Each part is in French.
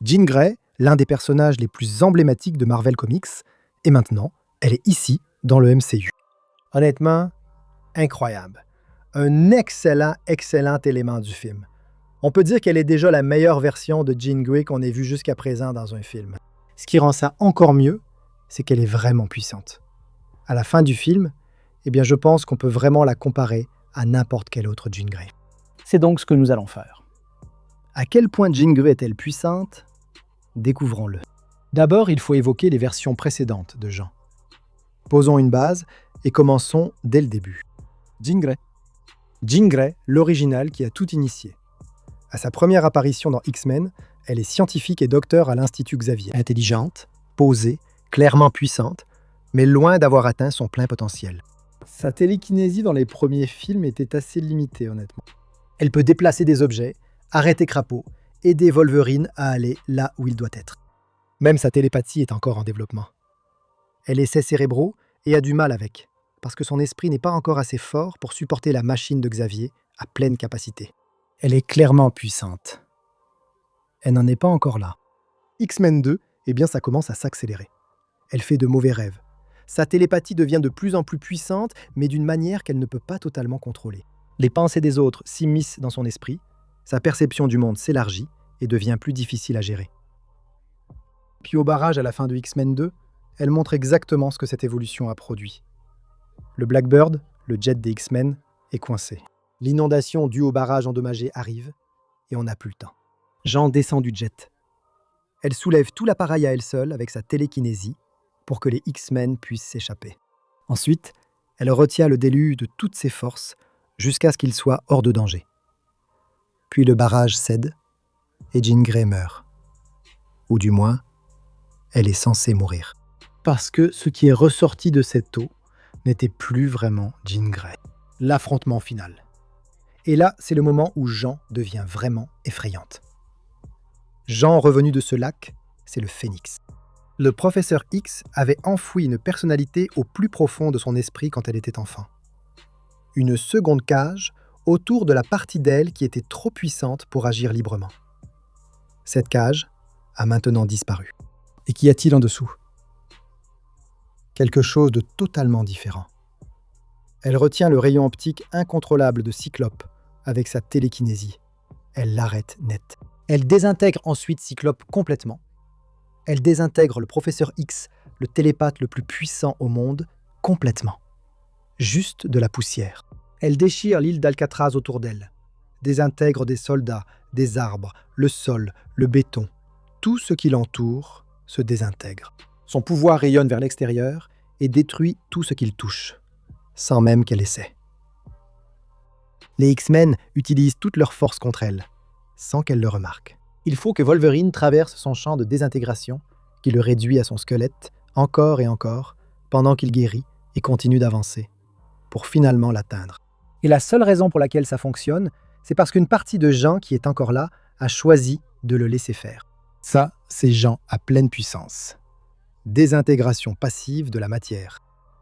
Jean Grey, l'un des personnages les plus emblématiques de Marvel Comics, et maintenant, elle est ici, dans le MCU. Honnêtement, incroyable. Un excellent élément du film. On peut dire qu'elle est déjà la meilleure version de Jean Grey qu'on ait vue jusqu'à présent dans un film. Ce qui rend ça encore mieux, c'est qu'elle est vraiment puissante. À la fin du film, je pense qu'on peut vraiment la comparer à n'importe quelle autre Jean Grey. C'est donc ce que nous allons faire. À quel point Jean Grey est-elle puissante? Découvrons-le. D'abord, il faut évoquer les versions précédentes de Jean. Posons une base et commençons dès le début. Jean Grey. Jean Grey, l'original qui a tout initié. À sa première apparition dans X-Men, elle est scientifique et docteur à l'Institut Xavier. Intelligente, posée, clairement puissante, mais loin d'avoir atteint son plein potentiel. Sa télékinésie dans les premiers films était assez limitée, honnêtement. Elle peut déplacer des objets, arrêter Crapaud, aider Wolverine à aller là où il doit être. Même sa télépathie est encore en développement. Elle essaie cérébraux et a du mal avec, parce que son esprit n'est pas encore assez fort pour supporter la machine de Xavier à pleine capacité. Elle est clairement puissante. Elle n'en est pas encore là. X-Men 2, ça commence à s'accélérer. Elle fait de mauvais rêves. Sa télépathie devient de plus en plus puissante, mais d'une manière qu'elle ne peut pas totalement contrôler. Les pensées des autres s'immiscent dans son esprit, sa perception du monde s'élargit et devient plus difficile à gérer. Puis au barrage à la fin de X-Men 2, elle montre exactement ce que cette évolution a produit. Le Blackbird, le jet des X-Men, est coincé. L'inondation due au barrage endommagé arrive et on n'a plus le temps. Jean descend du jet. Elle soulève tout l'appareil à elle seule avec sa télékinésie pour que les X-Men puissent s'échapper. Ensuite, elle retient le déluge de toutes ses forces jusqu'à ce qu'il soit hors de danger. Puis le barrage cède et Jean Grey meurt. Ou du moins, elle est censée mourir. Parce que ce qui est ressorti de cette eau n'était plus vraiment Jean Grey. L'affrontement final. Et là, c'est le moment où Jean devient vraiment effrayante. Jean, revenu de ce lac, c'est le Phénix. Le professeur X avait enfoui une personnalité au plus profond de son esprit quand elle était enfant. Une seconde cage autour de la partie d'elle qui était trop puissante pour agir librement. Cette cage a maintenant disparu. Et qu'y a-t-il en dessous? Quelque chose de totalement différent. Elle retient le rayon optique incontrôlable de Cyclope avec sa télékinésie. Elle l'arrête net. Elle désintègre ensuite Cyclope complètement. Elle désintègre le professeur X, le télépathe le plus puissant au monde, complètement. Juste de la poussière. Elle déchire l'île d'Alcatraz autour d'elle. Désintègre des soldats, des arbres, le sol, le béton. Tout ce qui l'entoure se désintègre. Son pouvoir rayonne vers l'extérieur et détruit tout ce qu'il touche, sans même qu'elle essaie. Les X-Men utilisent toute leur force contre elle, sans qu'elle le remarque. Il faut que Wolverine traverse son champ de désintégration, qui le réduit à son squelette, encore et encore, pendant qu'il guérit et continue d'avancer, pour finalement l'atteindre. Et la seule raison pour laquelle ça fonctionne, c'est parce qu'une partie de Jean qui est encore là a choisi de le laisser faire. Ça, c'est Jean à pleine puissance. Désintégration passive de la matière.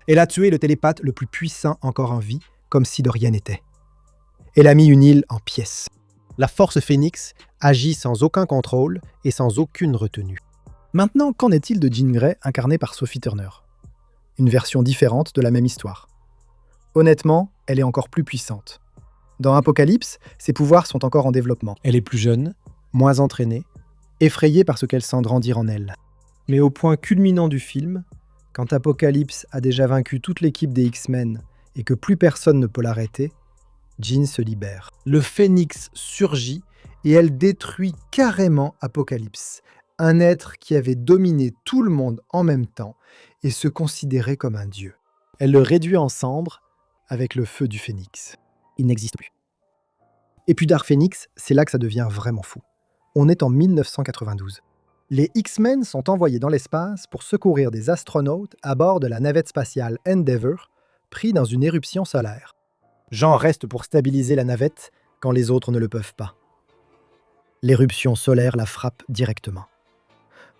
Elle a tué le télépathe le plus puissant encore en vie, comme si de rien n'était. Elle a mis une île en pièces. La force Phénix agit sans aucun contrôle et sans aucune retenue. Maintenant, qu'en est-il de Jean Grey incarnée par Sophie Turner? Une version différente de la même histoire. Honnêtement, elle est encore plus puissante. Dans Apocalypse, ses pouvoirs sont encore en développement. Elle est plus jeune, moins entraînée, effrayée par ce qu'elle sent grandir en elle. Mais au point culminant du film, quand Apocalypse a déjà vaincu toute l'équipe des X-Men et que plus personne ne peut l'arrêter, Jean se libère. Le Phénix surgit et elle détruit carrément Apocalypse, un être qui avait dominé tout le monde en même temps et se considérait comme un dieu. Elle le réduit en cendres avec le feu du Phénix. Il n'existe plus. Et puis Dark Phoenix, c'est là que ça devient vraiment fou. On est en 1992. Les X-Men sont envoyés dans l'espace pour secourir des astronautes à bord de la navette spatiale Endeavour, pris dans une éruption solaire. Jean reste pour stabiliser la navette quand les autres ne le peuvent pas. L'éruption solaire la frappe directement.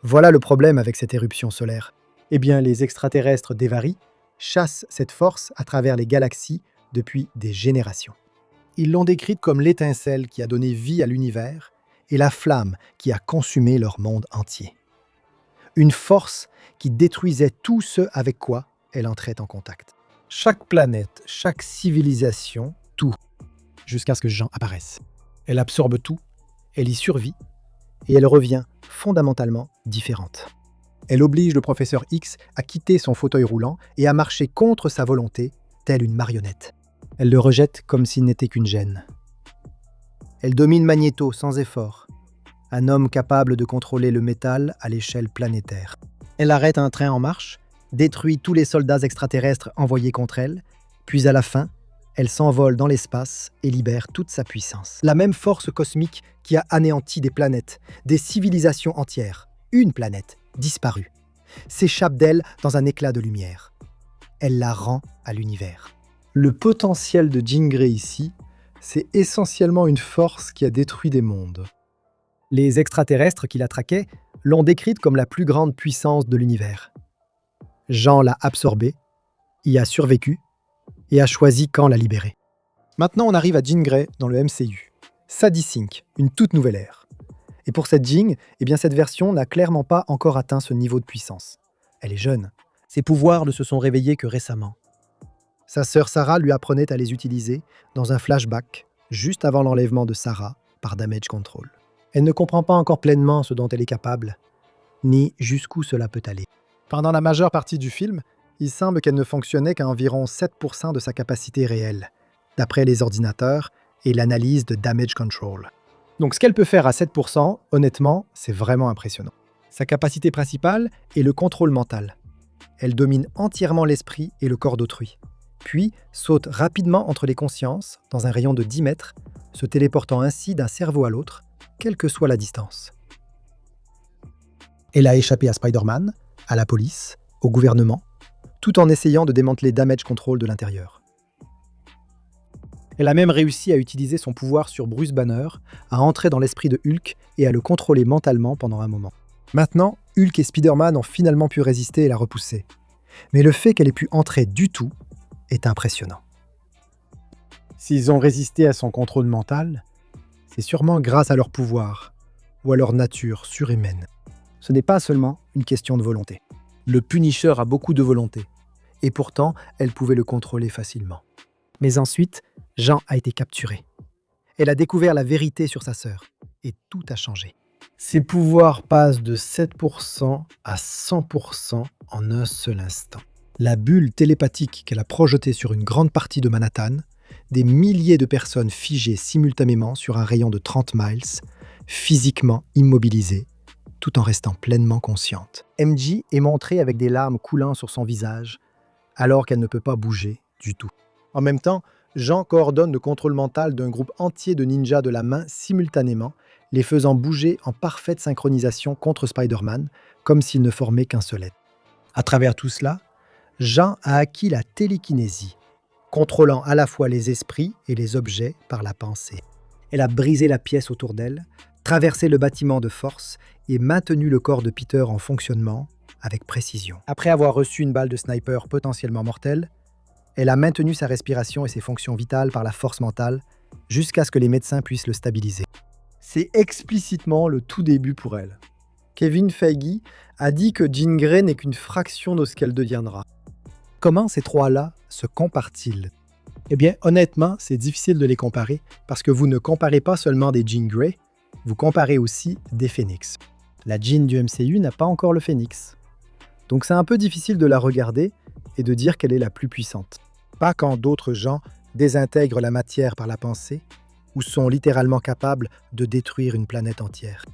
Voilà le problème avec cette éruption solaire. Les extraterrestres d'Evari chassent cette force à travers les galaxies depuis des générations. Ils l'ont décrite comme l'étincelle qui a donné vie à l'univers et la flamme qui a consumé leur monde entier. Une force qui détruisait tout ce avec quoi elle entrait en contact. Chaque planète, chaque civilisation, tout, jusqu'à ce que Jean apparaisse. Elle absorbe tout, elle y survit, et elle revient fondamentalement différente. Elle oblige le professeur X à quitter son fauteuil roulant et à marcher contre sa volonté, telle une marionnette. Elle le rejette comme s'il n'était qu'une gêne. Elle domine Magnéto sans effort, un homme capable de contrôler le métal à l'échelle planétaire. Elle arrête un train en marche, détruit tous les soldats extraterrestres envoyés contre elle, puis à la fin, elle s'envole dans l'espace et libère toute sa puissance. La même force cosmique qui a anéanti des planètes, des civilisations entières, une planète disparue, s'échappe d'elle dans un éclat de lumière. Elle la rend à l'univers. Le potentiel de Jean Grey ici, c'est essentiellement une force qui a détruit des mondes. Les extraterrestres qui la traquaient l'ont décrite comme la plus grande puissance de l'univers. Jean l'a absorbée, y a survécu et a choisi quand la libérer. Maintenant, on arrive à Jean Grey dans le MCU. Sadie Sink, une toute nouvelle ère. Et pour cette Jean, cette version n'a clairement pas encore atteint ce niveau de puissance. Elle est jeune. Ses pouvoirs ne se sont réveillés que récemment. Sa sœur Sarah lui apprenait à les utiliser dans un flashback, juste avant l'enlèvement de Sarah par Damage Control. Elle ne comprend pas encore pleinement ce dont elle est capable, ni jusqu'où cela peut aller. Pendant la majeure partie du film, il semble qu'elle ne fonctionnait qu'à environ 7% de sa capacité réelle, d'après les ordinateurs et l'analyse de Damage Control. Donc ce qu'elle peut faire à 7%, honnêtement, c'est vraiment impressionnant. Sa capacité principale est le contrôle mental. Elle domine entièrement l'esprit et le corps d'autrui, puis saute rapidement entre les consciences dans un rayon de 10 mètres, se téléportant ainsi d'un cerveau à l'autre, quelle que soit la distance. Elle a échappé à Spider-Man, à la police, au gouvernement, tout en essayant de démanteler Damage Control de l'intérieur. Elle a même réussi à utiliser son pouvoir sur Bruce Banner, à entrer dans l'esprit de Hulk et à le contrôler mentalement pendant un moment. Maintenant, Hulk et Spider-Man ont finalement pu résister et la repousser. Mais le fait qu'elle ait pu entrer du tout est impressionnant. S'ils ont résisté à son contrôle mental, c'est sûrement grâce à leur pouvoir ou à leur nature surhumaine. Ce n'est pas seulement une question de volonté. Le Punisher a beaucoup de volonté, et pourtant, elle pouvait le contrôler facilement. Mais ensuite, Jean a été capturé. Elle a découvert la vérité sur sa sœur, et tout a changé. Ses pouvoirs passent de 7% à 100% en un seul instant. La bulle télépathique qu'elle a projetée sur une grande partie de Manhattan, des milliers de personnes figées simultanément sur un rayon de 30 miles, physiquement immobilisées, tout en restant pleinement consciente. MJ est montrée avec des larmes coulant sur son visage, alors qu'elle ne peut pas bouger du tout. En même temps, Jean coordonne le contrôle mental d'un groupe entier de ninjas de la main simultanément, les faisant bouger en parfaite synchronisation contre Spider-Man, comme s'ils ne formaient qu'un seul être. À travers tout cela, Jean a acquis la télékinésie, contrôlant à la fois les esprits et les objets par la pensée. Elle a brisé la pièce autour d'elle, traversé le bâtiment de force et maintenu le corps de Peter en fonctionnement avec précision. Après avoir reçu une balle de sniper potentiellement mortelle, elle a maintenu sa respiration et ses fonctions vitales par la force mentale jusqu'à ce que les médecins puissent le stabiliser. C'est explicitement le tout début pour elle. Kevin Feige a dit que Jean Grey n'est qu'une fraction de ce qu'elle deviendra. Comment ces trois-là se comparent-ils ? Eh bien, honnêtement, c'est difficile de les comparer parce que vous ne comparez pas seulement des Jean Grey, vous comparez aussi des Phoenix. La Jean du MCU n'a pas encore le Phoenix. Donc c'est un peu difficile de la regarder et de dire qu'elle est la plus puissante. Pas quand d'autres gens désintègrent la matière par la pensée ou sont littéralement capables de détruire une planète entière.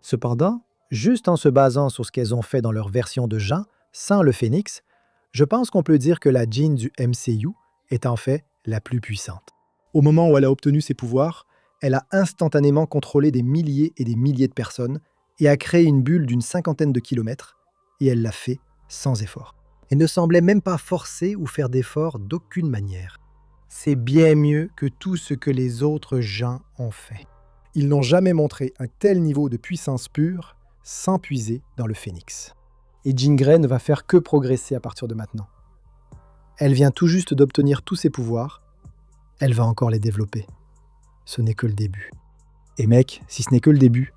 Cependant, juste en se basant sur ce qu'elles ont fait dans leur version de Jean, sans le Phoenix, je pense qu'on peut dire que la Jean du MCU est en fait la plus puissante. Au moment où elle a obtenu ses pouvoirs, elle a instantanément contrôlé des milliers et des milliers de personnes et a créé une bulle d'une 50aine de kilomètres, et elle l'a fait sans effort. Elle ne semblait même pas forcer ou faire d'efforts d'aucune manière. C'est bien mieux que tout ce que les autres gens ont fait. Ils n'ont jamais montré un tel niveau de puissance pure sans puiser dans le Phénix. Et Jean Grey ne va faire que progresser à partir de maintenant. Elle vient tout juste d'obtenir tous ses pouvoirs. Elle va encore les développer. Ce n'est que le début. Et mec, si ce n'est que le début,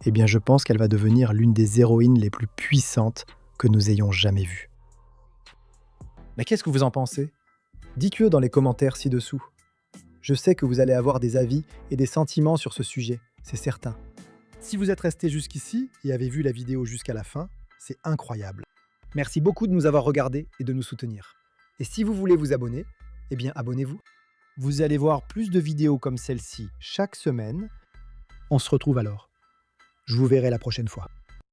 eh bien je pense qu'elle va devenir l'une des héroïnes les plus puissantes que nous ayons jamais vues. Mais qu'est-ce que vous en pensez? Dites-le dans les commentaires ci-dessous. Je sais que vous allez avoir des avis et des sentiments sur ce sujet, c'est certain. Si vous êtes resté jusqu'ici et avez vu la vidéo jusqu'à la fin, c'est incroyable. Merci beaucoup de nous avoir regardés et de nous soutenir. Et si vous voulez vous abonner, eh bien abonnez-vous. Vous allez voir plus de vidéos comme celle-ci chaque semaine. On se retrouve alors. Je vous verrai la prochaine fois.